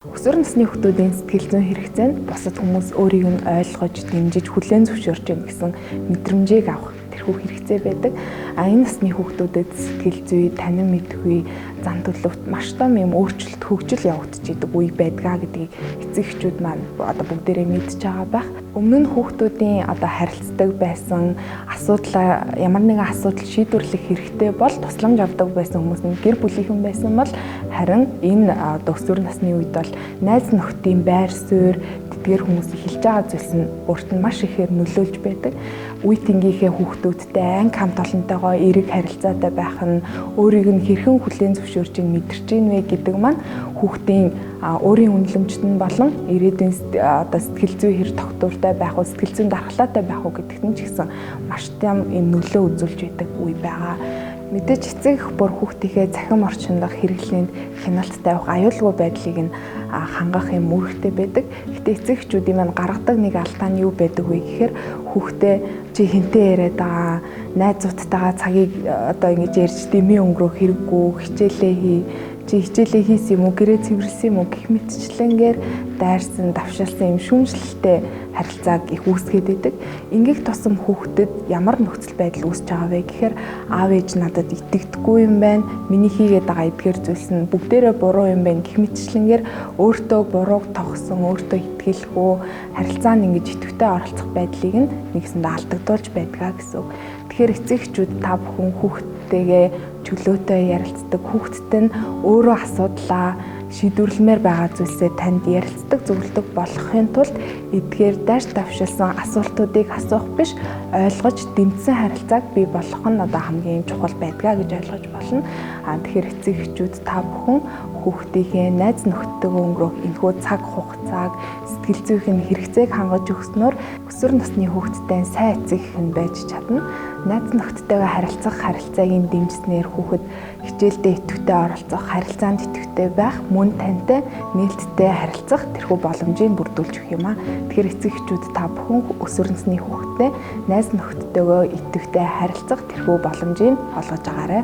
Өсвөр насны хүүхдүүдийн сэтгэл зүйн хэрэгцээ нь бусад хүмүүс өөрийг нь ойлгож, дэмжиж, хүлээн зөвшөөрч гэсэн мэдрэмжийг авах тэрхүү хэрэгцээ байдаг. Энэ насны хүүхдүүдэд сэтгэл зүй, танин мэдгүй, зан төлөвт маш том юм өөрчлөлт, хөгжил явагдаж идэг үе байдгаа гэдгийг эцэг эхчүүд маань бүгдээрээ мэдж байгаа байх. Өмнө нь хүүхдүүдийн харилцдаг байсан асуудал ямар нэгэн асуудал шийдвэрлэх хэрэгтэй бол тусламж авдаг байсан хүмүүс нь гэр бүлийнхэн байсан бол харин энэ өсвөр насны үед бол найз нөхдийн байр суурь тэдгээр хүмүүсийн хэлж байгаа зүйлс нь өөрт нь маш ихээр нөлөөлж байдаг. Үе тэнгийнхээ хүүхдүүдтэй анги хамт олонтойгоо эерэг харилцаатай байх нь өөрийг нь хэрхэн хүлээн зөвшөөрч мэдэрч ийн вэ гэдэг маань хүүхдийн өөрийн үнэлэмжт нь болон ирээдүйн сэтгэл зүй хэр тогтвортой байх уу, сэтгэл зүйн дархлаатай байх уу гэдэгт нь ч гэсэн маш том юм нөлөө үзүүлж байдаг үе байгаа. Мэдээж эцэг эх бүр хүүхдийнхээ цахим орчиндх хэрэглээнд хяналт тавих аюулгүй байдлыг нь хангах юм үүрэгтэй байдаг. Гэтэ эцэг эхчүүдийн маань гаргадаг нэг алдаа нь юу байдаг вэ гэхээр хүүхдээ чи хинтээ яриад байгаа, найзуудтайгаа цагийг ингэж ярьж дэмий өнгөрөх хэрэггүй, хичээлээ хий, чи хичээлээ хийсэн юм уу, гэрээ цэвэрлсэн юм уу гэх мэтчлэнгээр дайрсан, давшилсан юм шүүмжлэлтэй харилцааг их үүсгээд идэг. Ингээд тусам хүүхдэд ямар нөхцөл байдал үүсэж байгаа вэ гэхээр аав ээж надад итгэдэггүй юм байна. Миний хийгээд байгаа эдгээр зүйлс нь бүгдээрээ буруу юм байна гэх мэтчлэнгээр өөртөө бурууг тогсон, өөртөө итгэлгүй харилцаанд ингэж идэвхтэй оролцох байдлыг нь нэгсэндээ алдагдуулж байдгаа гэсэн үг. Тэгэхээр эцэг эхчүүд та бүхэн хүүхдтэйгээ чөлөөтэй ярилцдаг, хүүхдтэй нь өөрөө асуудлаа шийдвэрлэмээр байгаа зүйлсээ танд ярилцдаг, зөвлөдөг болохын тулд эдгээр дайр давшилсан асуултуудыг асуух биш, ойлгож дэмжсэн харилцааг бий болгох нь хамгийн чухал байдгаа гэж ойлгож болно. Тэгэхээр эцэг эхчүүд та бүхэн хүүхдийнхээ найз нөхдөдөө өнгөрөх энэхүү цаг хугацааг сэтгэл зүйн хэрэгцээг хангаж өгснөөр өсвөр насны хүүхдтэй сайн эцэг эх байж чадна. Найз нөхдөдтэйгээ харилцах харилцааг дэмжснээр хүүхэд хичээлдээ идэвхтэй оролцох, харилцаанд идэвхтэй байх, мөн тантай нээлттэй харилцах тэрхүү боломжийг бүрдүүлж өгөх юм аа. Тэгэхээр эцэг эхчүүд та бүхэн өсвөр насны хүүхдтэй найз нөхдөдтэйгээ идэвхтэй харилцах тэрхүү боломжийг олгож агаарай.